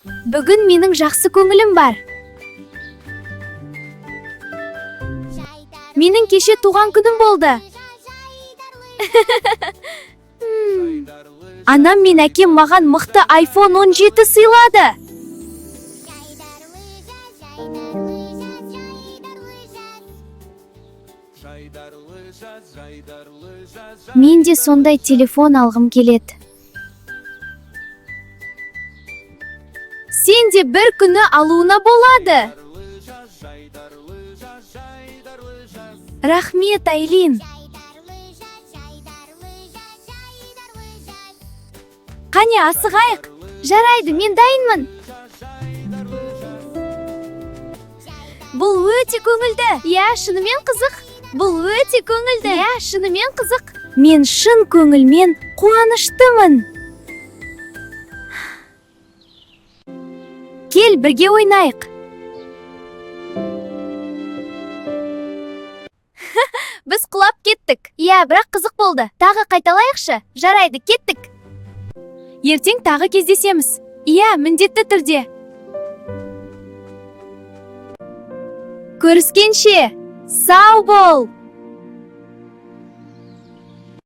Бүгін менің жақсы көңілім бар. Менің кеше туған күнім болды. Анам мен әкем маған мықты iPhone 17 сыйлады. Мен де сондай телефон алғым келеді. Сен де бір күні алуына болады. Рахмет, Айлин. Қане, асығайық. Жарайды, мен дайынмын. Бұл өте көңілді. Иә, шынымен қызық. Бұл өте көңілді. Иә, шынымен қызық. Мен шын көңілмен қуаныштымын. Кел, бірге ойнайық. Біз құлап кеттік. Иә, бірақ қызық болды. Тағы қайталайықшы. Жарайды, кеттік. Ертең тағы кездесеміз. Иә, міндетті түрде. Көріскенше, сау бол.